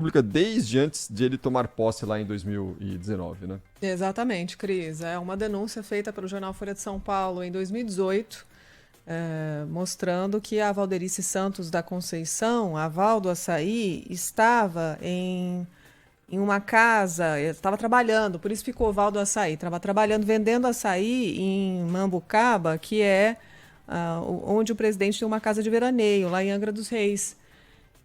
Pública desde antes de ele tomar posse lá em 2019, né? Exatamente, Cris. É uma denúncia feita pelo jornal Folha de São Paulo em 2018, mostrando que a Valderice Santos da Conceição, a Val do Açaí, estava em uma casa, estava trabalhando, por isso ficou Val do Açaí, estava trabalhando vendendo açaí em Mambucaba, que é onde o presidente tem uma casa de veraneio, lá em Angra dos Reis.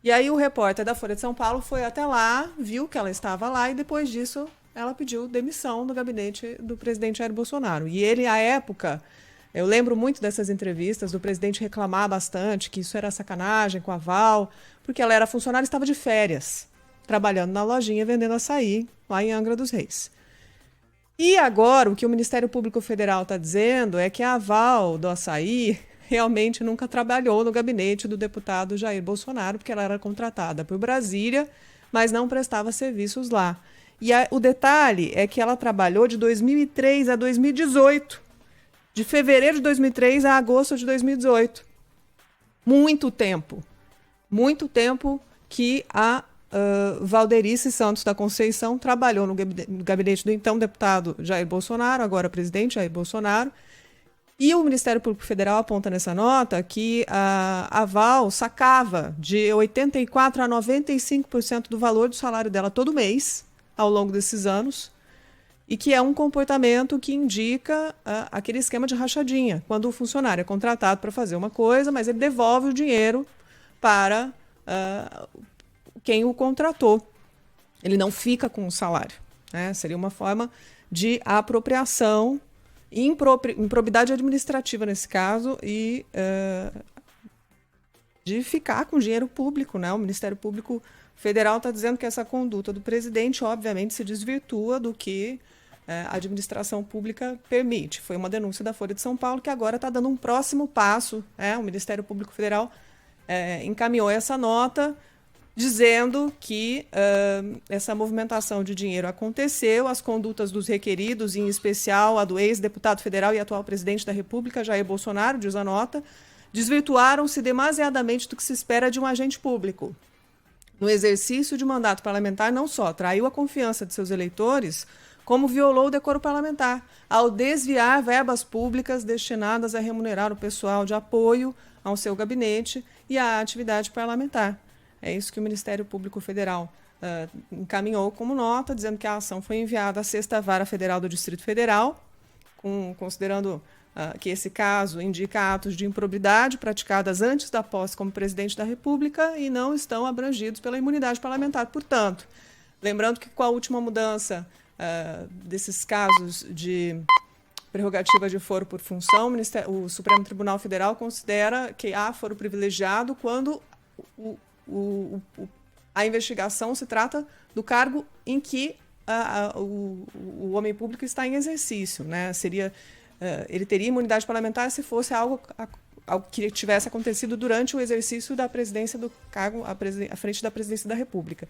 E aí o repórter da Folha de São Paulo foi até lá, viu que ela estava lá e depois disso ela pediu demissão do gabinete do presidente Jair Bolsonaro. E ele, à época, eu lembro muito dessas entrevistas do presidente reclamar bastante que isso era sacanagem com a Val, porque ela era funcionária e estava de férias, trabalhando na lojinha vendendo açaí lá em Angra dos Reis. E agora o que o Ministério Público Federal está dizendo é que a Val do Açaí realmente nunca trabalhou no gabinete do deputado Jair Bolsonaro, porque ela era contratada por Brasília, mas não prestava serviços lá. E o detalhe é que ela trabalhou de 2003 a 2018, de fevereiro de 2003 a agosto de 2018. Muito tempo que a Valderice Santos da Conceição trabalhou no gabinete do então deputado Jair Bolsonaro, agora presidente Jair Bolsonaro. E o Ministério Público Federal aponta nessa nota que a Val sacava de 84% a 95% do valor do salário dela todo mês, ao longo desses anos, e que é um comportamento que indica aquele esquema de rachadinha, quando o funcionário é contratado para fazer uma coisa, mas ele devolve o dinheiro para quem o contratou. Ele não fica com o salário, né? Seria uma forma de apropriação, improbidade administrativa nesse caso, e de ficar com dinheiro público, né? O Ministério Público Federal está dizendo que essa conduta do presidente, obviamente, se desvirtua do que a administração pública permite. Foi uma denúncia da Folha de São Paulo que agora está dando um próximo passo. O Ministério Público Federal encaminhou essa nota dizendo que essa movimentação de dinheiro aconteceu, as condutas dos requeridos, em especial a do ex-deputado federal e atual presidente da República, Jair Bolsonaro, diz a nota, desvirtuaram-se demasiadamente do que se espera de um agente público. No exercício de mandato parlamentar, não só traiu a confiança de seus eleitores, como violou o decoro parlamentar, ao desviar verbas públicas destinadas a remunerar o pessoal de apoio ao seu gabinete e à atividade parlamentar. É isso que o Ministério Público Federal encaminhou como nota, dizendo que a ação foi enviada à 6ª Vara Federal do Distrito Federal, considerando que esse caso indica atos de improbidade praticadas antes da posse como presidente da República e não estão abrangidos pela imunidade parlamentar. Portanto, lembrando que com a última mudança desses casos de prerrogativa de foro por função, o Supremo Tribunal Federal considera que há foro privilegiado quando a investigação se trata do cargo em que o homem público está em exercício, né? Ele teria imunidade parlamentar se fosse algo que tivesse acontecido durante o exercício da presidência do cargo à frente da presidência da República.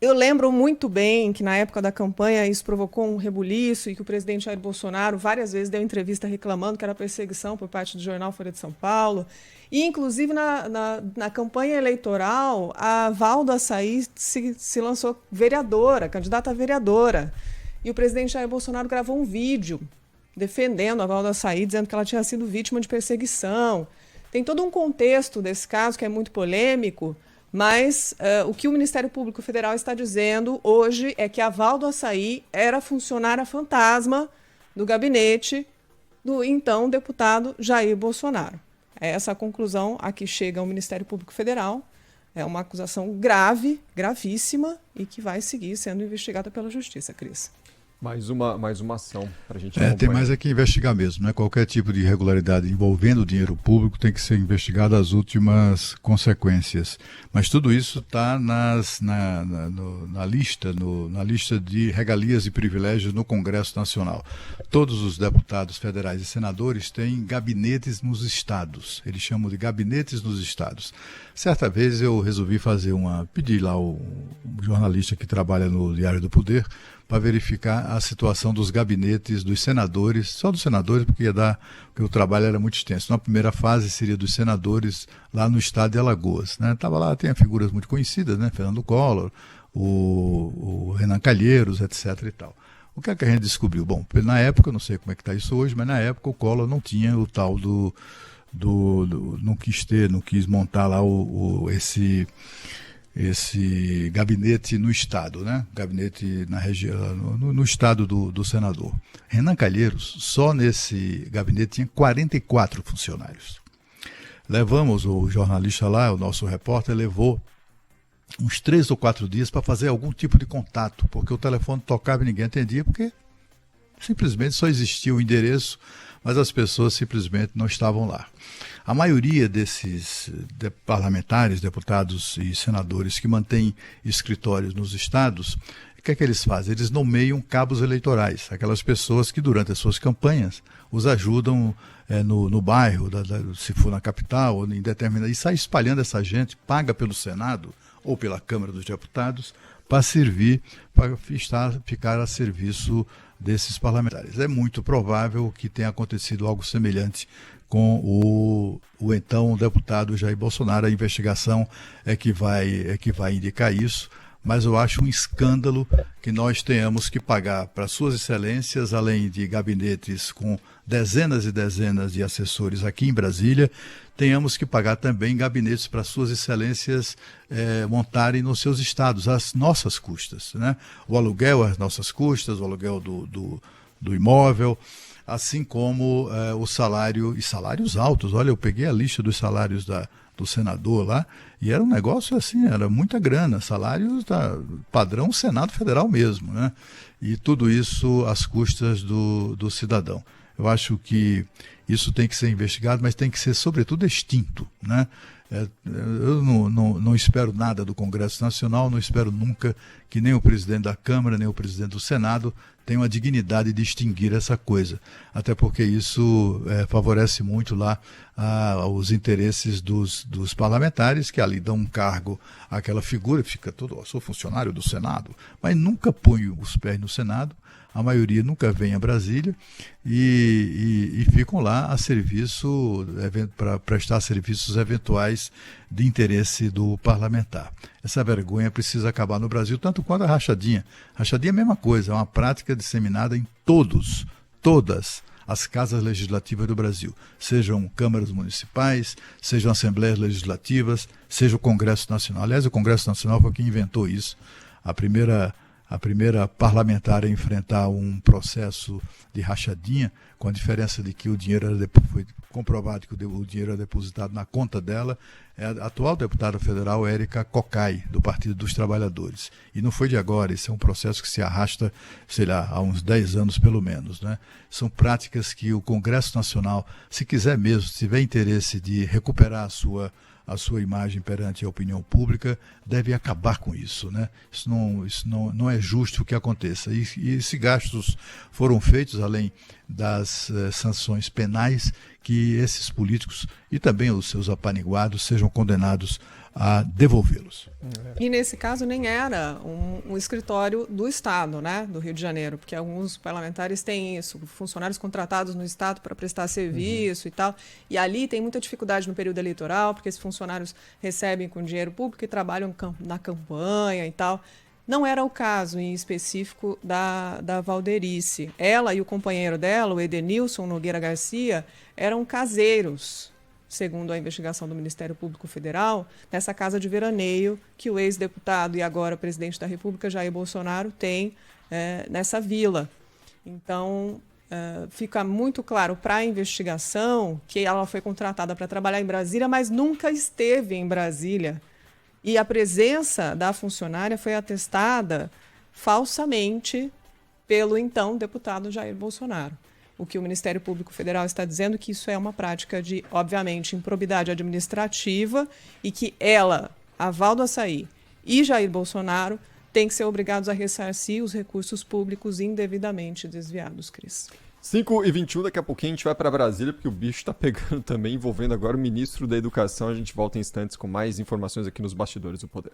Eu lembro muito bem que na época da campanha isso provocou um rebuliço e que o presidente Jair Bolsonaro várias vezes deu entrevista reclamando que era perseguição por parte do jornal Folha de São Paulo. E, inclusive, na campanha eleitoral, a Val do Açaí se lançou vereadora, candidata a vereadora. E o presidente Jair Bolsonaro gravou um vídeo defendendo a Val do Açaí, dizendo que ela tinha sido vítima de perseguição. Tem todo um contexto desse caso que é muito polêmico, mas o que o Ministério Público Federal está dizendo hoje é que a Val do Açaí era funcionária fantasma do gabinete do então deputado Jair Bolsonaro. É essa a conclusão a que chega o Ministério Público Federal. É uma acusação grave, gravíssima, e que vai seguir sendo investigada pela Justiça, Cris. Mais uma ação para a gente acompanhar. Tem mais é que investigar mesmo, né? Qualquer tipo de irregularidade envolvendo o dinheiro público tem que ser investigado às últimas consequências. Mas tudo isso está na lista de regalias e privilégios no Congresso Nacional. Todos os deputados federais e senadores têm gabinetes nos estados. Eles chamam de gabinetes nos estados. Certa vez eu resolvi pedir lá o jornalista que trabalha no Diário do Poder para verificar a situação dos gabinetes dos senadores, só dos senadores, porque porque o trabalho era muito extenso. Na primeira fase seria dos senadores lá no estado de Alagoas, né? Tava lá, tem figuras muito conhecidas, né? Fernando Collor, o Renan Calheiros, etc. e tal. O que é que a gente descobriu? Bom, na época, eu não sei como é que está isso hoje, mas na época o Collor não tinha o tal não quis montar lá esse gabinete no estado, né? Gabinete na região, no estado do senador. Renan Calheiros, só nesse gabinete tinha 44 funcionários. Levamos o jornalista lá, o nosso repórter, levou uns 3 ou 4 dias para fazer algum tipo de contato, porque o telefone tocava e ninguém atendia, porque simplesmente só existia o endereço, mas as pessoas simplesmente não estavam lá. A maioria desses parlamentares, deputados e senadores que mantêm escritórios nos estados, o que é que eles fazem? Eles nomeiam cabos eleitorais, aquelas pessoas que durante as suas campanhas os ajudam no bairro, se for na capital ou em determinada, e sai espalhando essa gente, paga pelo Senado ou pela Câmara dos Deputados para ficar a serviço desses parlamentares. É muito provável que tenha acontecido algo semelhante com o então deputado Jair Bolsonaro. A investigação é que vai indicar isso, mas eu acho um escândalo que nós tenhamos que pagar para suas excelências, além de gabinetes com dezenas e dezenas de assessores aqui em Brasília, tenhamos que pagar também gabinetes para suas excelências montarem nos seus estados, às nossas custas, né? O aluguel às nossas custas, o aluguel do imóvel, assim como o salário, e salários altos. Olha, eu peguei a lista dos salários do senador lá, e era um negócio assim, era muita grana, salários padrão Senado Federal mesmo, né? E tudo isso às custas do cidadão. Eu acho que isso tem que ser investigado, mas tem que ser, sobretudo, extinto, né? Eu não espero nada do Congresso Nacional, não espero nunca que nem o presidente da Câmara, nem o presidente do Senado tenham a dignidade de extinguir essa coisa, até porque isso favorece muito lá os interesses dos parlamentares, que ali dão um cargo àquela figura, fica todo, sou funcionário do Senado, mas nunca põe os pés no Senado. A maioria nunca vem a Brasília e ficam lá a serviço, para prestar serviços eventuais de interesse do parlamentar. Essa vergonha precisa acabar no Brasil, tanto quanto a rachadinha. Rachadinha é a mesma coisa, é uma prática disseminada em todas as casas legislativas do Brasil, sejam câmaras municipais, sejam assembleias legislativas, seja o Congresso Nacional. Aliás, o Congresso Nacional foi quem inventou isso. A primeira parlamentar a enfrentar um processo de rachadinha, com a diferença de que o dinheiro foi comprovado que o dinheiro era depositado na conta dela, é a atual deputada federal Érica Cocai, do Partido dos Trabalhadores. E não foi de agora, esse é um processo que se arrasta, sei lá, há uns 10 anos pelo menos, né? São práticas que o Congresso Nacional, se quiser mesmo, se tiver interesse de recuperar a sua imagem perante a opinião pública, deve acabar com isso, né? Isso não é justo que aconteça. E se gastos foram feitos, além das sanções penais, que esses políticos e também os seus apaniguados sejam condenados a devolvê-los. E nesse caso nem era um escritório do Estado, né, do Rio de Janeiro, porque alguns parlamentares têm isso, funcionários contratados no Estado para prestar serviço e tal, e ali tem muita dificuldade no período eleitoral, porque esses funcionários recebem com dinheiro público e trabalham na campanha e tal. Não era o caso em específico da Valderice. Ela e o companheiro dela, o Edenilson Nogueira Garcia, eram caseiros, segundo a investigação do Ministério Público Federal, nessa casa de veraneio que o ex-deputado e agora presidente da República, Jair Bolsonaro, tem nessa vila. Então, fica muito claro para a investigação que ela foi contratada para trabalhar em Brasília, mas nunca esteve em Brasília. E a presença da funcionária foi atestada falsamente pelo então deputado Jair Bolsonaro. O que o Ministério Público Federal está dizendo que isso é uma prática de, obviamente, improbidade administrativa e que ela, a Valdo Açaí e Jair Bolsonaro têm que ser obrigados a ressarcir os recursos públicos indevidamente desviados, Cris. 5h21, daqui a pouquinho a gente vai para Brasília, porque o bicho está pegando também, envolvendo agora o ministro da Educação. A gente volta em instantes com mais informações aqui nos Bastidores do Poder.